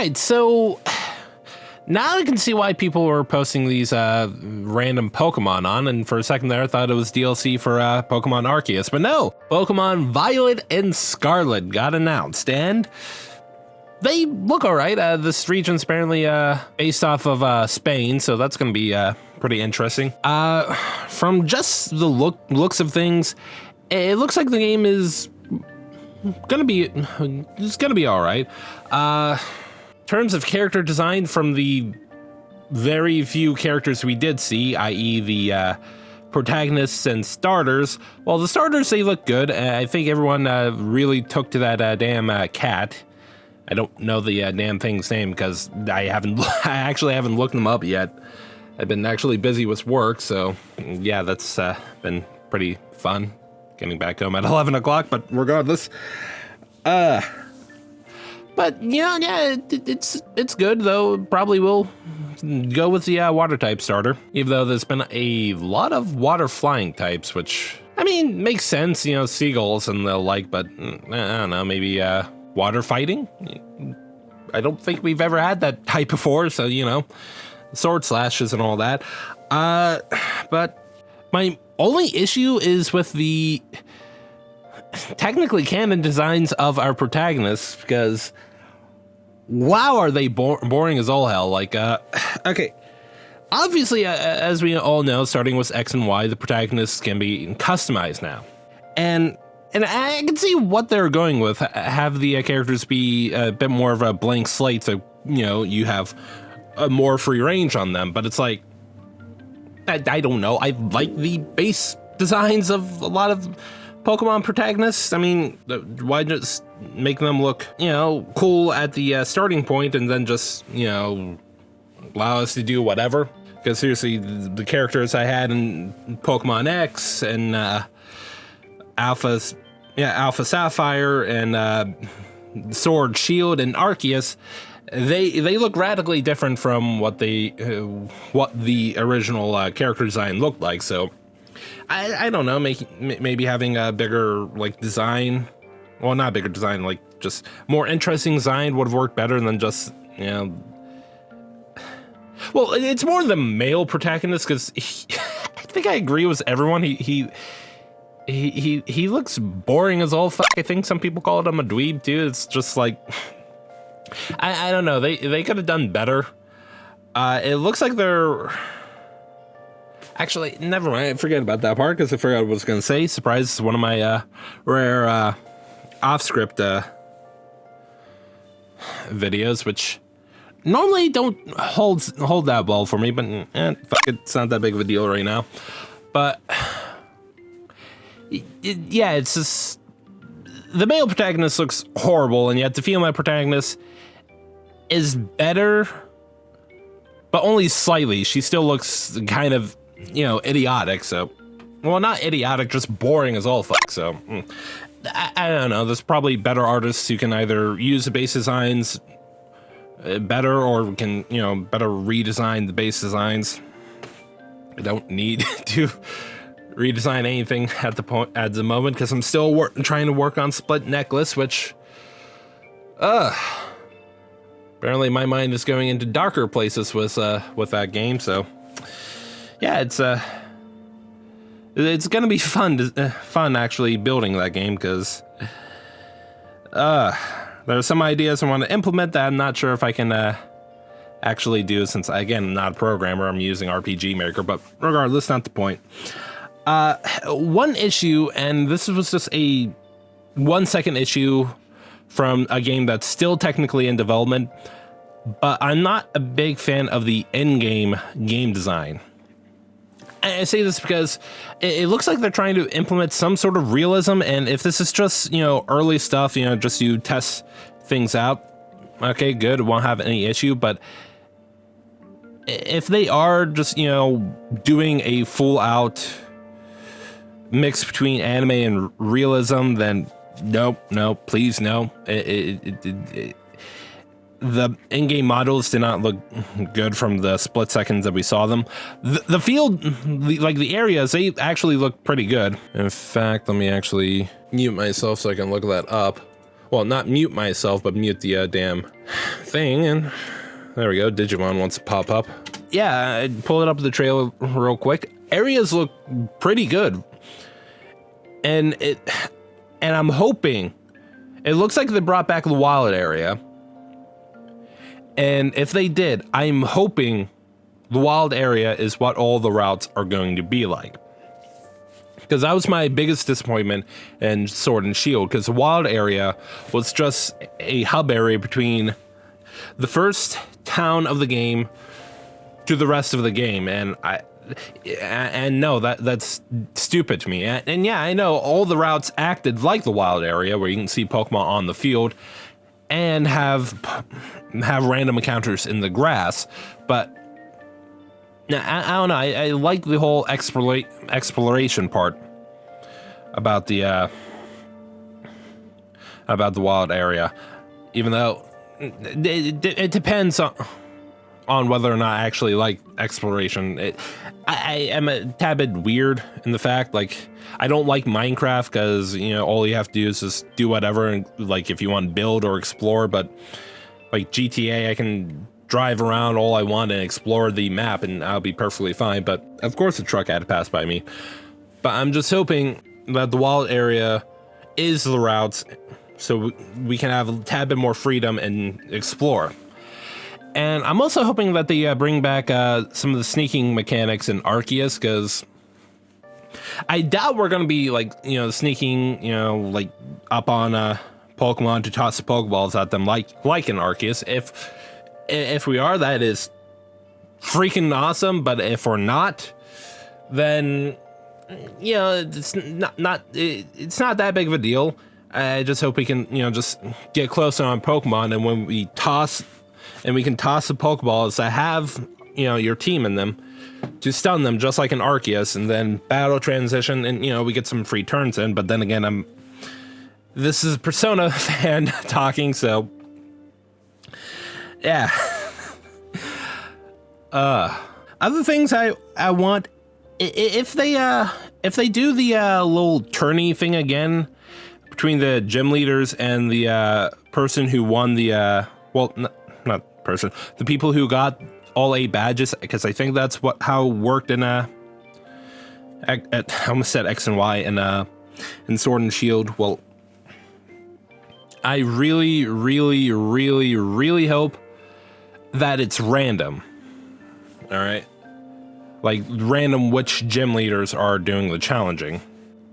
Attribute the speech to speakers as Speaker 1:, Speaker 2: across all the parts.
Speaker 1: right, so now I can see why people were posting these random Pokemon on, and for a second there I thought it was DLC for Pokemon Arceus, but no, Pokemon Violet and Scarlet got announced, and they look alright. This region's apparently based off of Spain, so that's going to be pretty interesting. From just the looks of things, it looks like the game is gonna be alright. In terms of character design, from the very few characters we did see, i.e. the protagonists and starters, well, the starters, they look good. I think everyone really took to that damn cat. I don't know the damn thing's name because I actually haven't looked them up yet. I've been actually busy with work, so yeah, that's been pretty fun getting back home at 11 o'clock, but regardless, but yeah, it's good, though. Probably will go with the water type starter, even though there's been a lot of water flying types, which, I mean, makes sense, you know, seagulls and the like, but I don't know, maybe water fighting? I don't think we've ever had that type before, so, you know, sword slashes and all that. But my only issue is with the technically canon designs of our protagonists, because wow, are they boring as all hell. Like, okay, obviously, as we all know, starting with X and Y, the protagonists can be customized now, and I can see what they're going with. Have the characters be a bit more of a blank slate, so, you know, you have a more free range on them. But it's like, I don't know. I like the base designs of a lot of Pokemon protagonists. I mean, why just make them look, you know, cool at the starting point and then just, you know, allow us to do whatever? Because seriously, the characters I had in Pokemon X and Alpha Sapphire and Sword, Shield, and Arceus, they look radically different from what the original character design looked like. So I don't know, maybe having a bigger, like, design, well, not bigger design, like just more interesting design would have worked better than just, you know. Well, it's more the male protagonist, because I think I agree with everyone. He looks boring as all fuck. I think some people called him a dweeb too. It's just like, I don't know. They could have done better. It looks like they're actually, never mind. Forget about that part because I forgot what I was gonna say. Surprise! This is one of my rare off-script videos, which normally don't hold that well for me. But fuck it, it's not that big of a deal right now. But yeah, it's just the male protagonist looks horrible, and yet the female protagonist is better, but only slightly. She still looks kind of, you know, idiotic. So, well, not idiotic, just boring as all fuck. So, I don't know. There's probably better artists who can either use the base designs better, or can, you know, better redesign the base designs. I don't need to redesign anything at the moment, because I'm still trying to work on Split Necklace, which apparently my mind is going into darker places with that game. So yeah, it's gonna be fun actually building that game, because there's some ideas I want to implement that I'm not sure if I can actually do, since, again, I'm not a programmer. I'm using RPG Maker, but regardless, not the point. One issue, and this was just a 1 second issue from a game that's still technically in development, but I'm not a big fan of the in-game game design. I say this because it looks like they're trying to implement some sort of realism, and if this is just, you know, early stuff, you know, just to test things out, okay, good, won't have any issue. But if they are just, you know, doing a full-out mix between anime and realism, then nope, please, no. The in-game models did not look good from the split seconds that we saw them. The field, like the areas, they actually look pretty good. In fact, let me actually mute myself so I can look that up. well, not mute myself, but mute the damn thing, and there we go. Digimon wants to pop up. Yeah, I pulled it up the trailer real quick. Areas look pretty good, and I'm hoping it looks like they brought back the wild area. And if they did, I'm hoping the wild area is what all the routes are going to be like. Because that was my biggest disappointment in Sword and Shield, because the wild area was just a hub area between the first town of the game to the rest of the game, and no, that's stupid to me. And yeah, I know all the routes acted like the wild area, where you can see Pokemon on the field and have random encounters in the grass, but I don't know. I like the whole exploration part about the wild area, even though it depends on whether or not I actually like exploration. I am a tad bit weird in the fact, like, I don't like Minecraft because, you know, all you have to do is just do whatever, and like if you want to build or explore, but like GTA, I can drive around all I want and explore the map and I'll be perfectly fine. But of course the truck had to pass by me. But I'm just hoping that the wild area is the routes so we can have a tad bit more freedom and explore. And I'm also hoping that they bring back some of the sneaking mechanics in Arceus, because I doubt we're going to be, like, you know, sneaking, you know, like up on Pokemon to toss the Pokeballs at them like in Arceus. If we are, that is freaking awesome. But if we're not, then, you know, it's not that big of a deal. I just hope we can, you know, just get closer on Pokemon, and when we toss, and we can toss the Pokeballs that have, you know, your team in them, to stun them just like in Arceus, and then battle transition, and, you know, we get some free turns in. But then again, this is a Persona fan talking, so yeah. Other things I want, if they do the little tourney thing again between the gym leaders and the person who won the the people who got all 8 badges, because I think that's how it worked in I almost said X and Y in Sword and Shield. Well, I really, really, really, really hope that it's random. All right, like random which gym leaders are doing the challenging.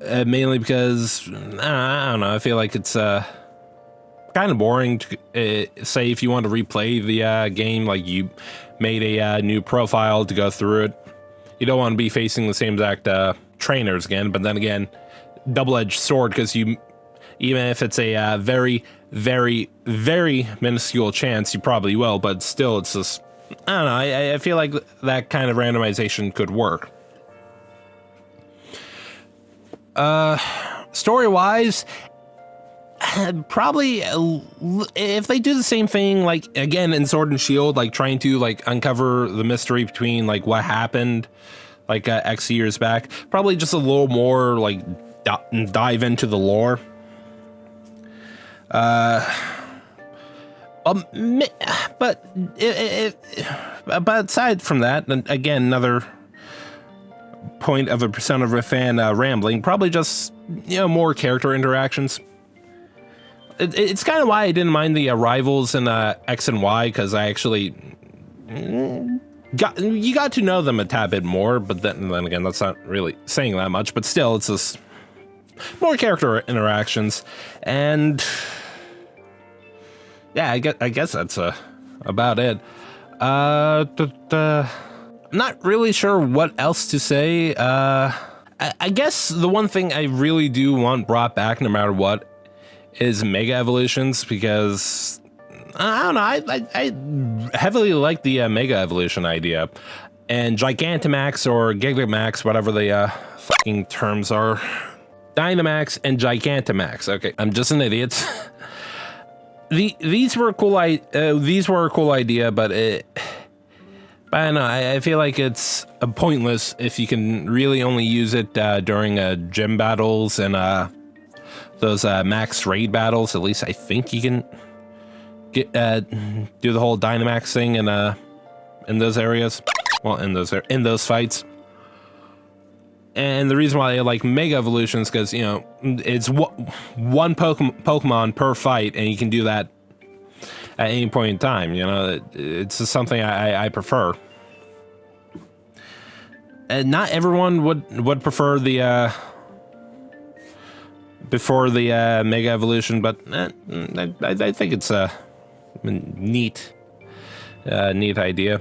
Speaker 1: Mainly because I don't know. I feel like it's kind of boring to say if you want to replay the game, like you made a new profile to go through it. You don't want to be facing the same exact trainers again. But then again, double-edged sword, because even if it's a very, very, very minuscule chance, you probably will. But still, it's just, I don't know. I feel like that kind of randomization could work. Story-wise, probably if they do the same thing, like again in Sword and Shield, like trying to like uncover the mystery between like what happened like X years back, probably just a little more like dive into the lore. But aside from that, and again, another point of a Persona of a fan rambling, probably just, you know, more character interactions. It's kind of why I didn't mind the rivals in X and Y, because I actually got to know them a tad bit more. But then again, that's not really saying that much. But still, it's just more character interactions, and yeah, I guess that's about it. I'm not really sure what else to say. I guess the one thing I really do want brought back, no matter what, is Mega Evolutions, because I don't know, I heavily like the Mega Evolution idea, and Gigantamax or Gigamax, whatever the fucking terms are, Dynamax and Gigantamax. Okay, I'm just an idiot. These were a cool idea, but I don't know. I feel like it's pointless if you can really only use it during gym battles and those max raid battles. At least I think you can get do the whole Dynamax thing in those areas. Well, in those fights. And the reason why I like Mega Evolutions, because, you know, it's one Pokemon per fight, and you can do that at any point in time. You know, it's just something I prefer. And not everyone would prefer the before the Mega Evolution, but I think it's a neat idea.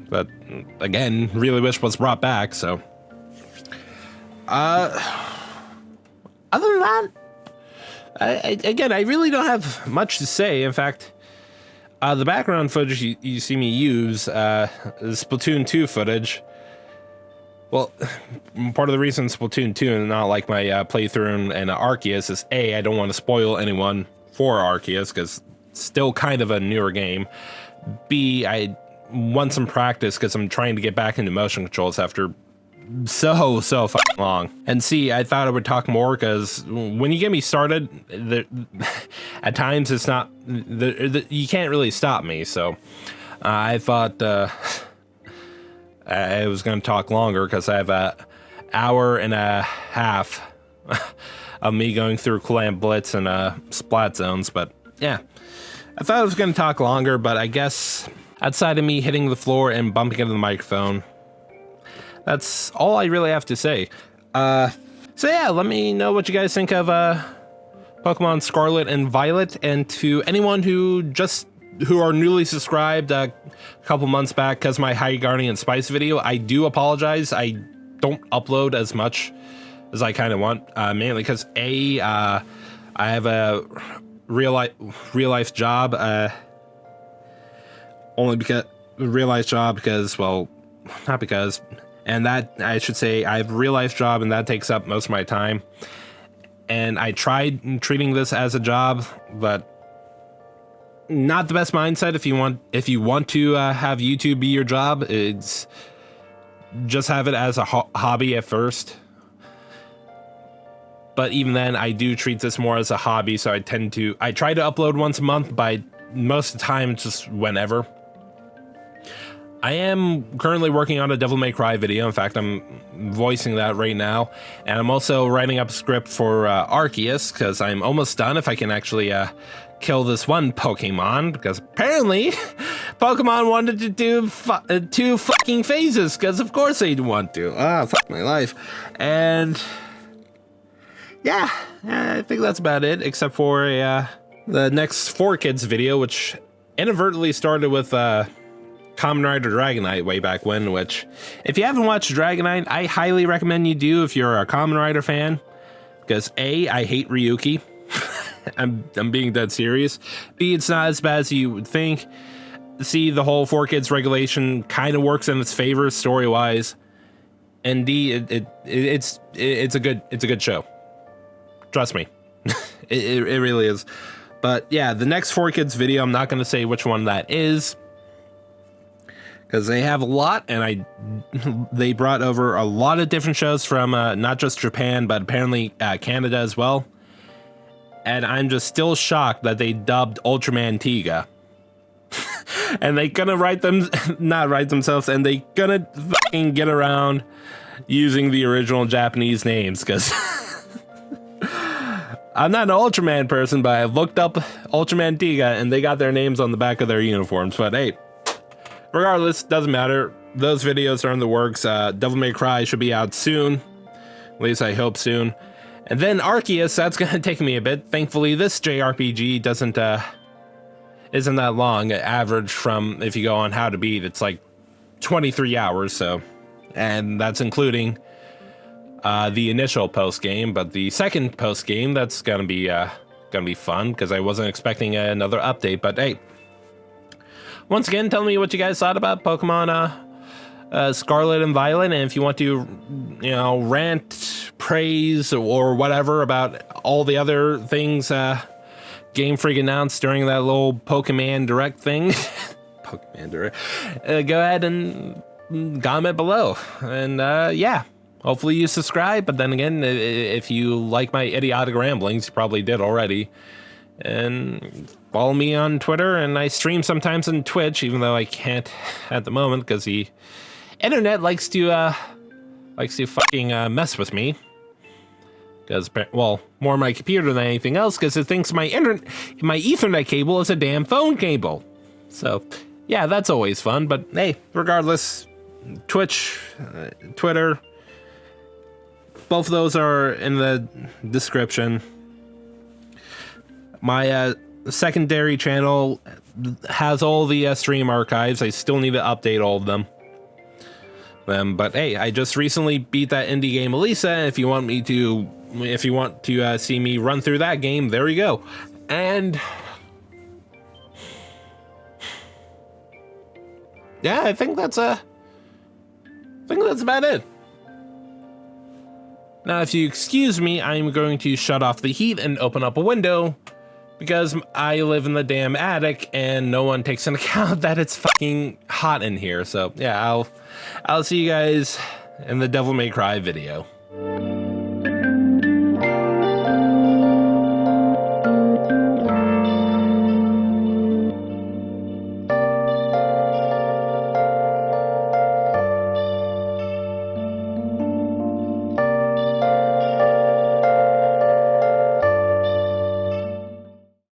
Speaker 1: But again, really wish was brought back. So. Other than that, I really don't have much to say. In fact, the background footage you see me use is Splatoon 2 footage. Well, part of the reason Splatoon 2 and not like my playthrough and Arceus is A, I don't want to spoil anyone for Arceus because it's still kind of a newer game. B, I want some practice because I'm trying to get back into motion controls after so fucking long. And C, I thought I would talk more because when you get me started, at times it's not, you can't really stop me. So I thought I was going to talk longer because I have an hour and a half of me going through Clan Blitz and Splat Zones. But yeah, I thought I was going to talk longer, but I guess outside of me hitting the floor and bumping into the microphone, that's all I really have to say. So yeah, let me know what you guys think of Pokemon Scarlet and Violet, and to anyone who are newly subscribed a couple months back, because my High Guardian Spice video, I do apologize. I don't upload as much as I kind of want, mainly because I have a real life job, and that, I should say, I have a real life job, and that takes up most of my time. And I tried treating this as a job, but not the best mindset if you want to have YouTube be your job. It's just have it as a hobby at first. But even then, I do treat this more as a hobby, so I try to upload once a month, but most of the time, just whenever. I am currently working on a Devil May Cry video. In fact, I'm voicing that right now. And I'm also writing up a script for Arceus, because I'm almost done if I can actually kill this one Pokemon. Because apparently, Pokemon wanted to do 2 fucking phases, because of course they'd want to. Fuck my life. And yeah, I think that's about it, except for the next 4Kids video, which inadvertently started with Kamen Rider Dragonite way back when, which, if you haven't watched Dragonite, I highly recommend you do if you're a Kamen Rider fan, because A, I hate Ryuki. I'm being dead serious. B, it's not as bad as you would think. C, the whole 4Kids regulation kind of works in its favor story-wise. And D, it's a good show. Trust me. it really is. But yeah, the next 4Kids video, I'm not going to say which one that is, because they have a lot, and they brought over a lot of different shows from not just Japan, but apparently Canada as well. And I'm just still shocked that they dubbed Ultraman Tiga. And they gonna not write themselves, and they gonna fucking get around using the original Japanese names, because I'm not an Ultraman person, but I looked up Ultraman Tiga, and they got their names on the back of their uniforms. But hey, regardless, doesn't matter. Those videos are in the works. Devil May Cry should be out soon. At least I hope soon. And then Arceus, that's going to take me a bit. Thankfully, this JRPG isn't that long. Average from, if you go on How to Beat, it's like 23 hours. So, and that's including the initial post game. But the second post game, that's going to be fun, because I wasn't expecting another update. But hey, once again, tell me what you guys thought about Pokemon Scarlet and Violet, and if you want to, rant, praise, or whatever about all the other things Game Freak announced during that little Pokemon Direct thing, Pokemon Direct, go ahead and comment below. And yeah, hopefully you subscribe. But then again, if you like my idiotic ramblings, you probably did already. And follow me on Twitter, and I stream sometimes on Twitch, even though I can't at the moment because the internet likes to fucking mess with me. Because, well, more my computer than anything else, because it thinks my Ethernet cable is a damn phone cable. So, yeah, that's always fun. But hey, regardless, Twitch, Twitter, both of those are in the description. My secondary channel has all the stream archives. I still need to update all of them. But hey, I just recently beat that indie game Elisa. If you want to see me run through that game, there you go. And yeah, I think that's about it. Now, if you excuse me, I'm going to shut off the heat and open up a window, because I live in the damn attic and no one takes into account that it's fucking hot in here. So yeah, I'll see you guys in the Devil May Cry video.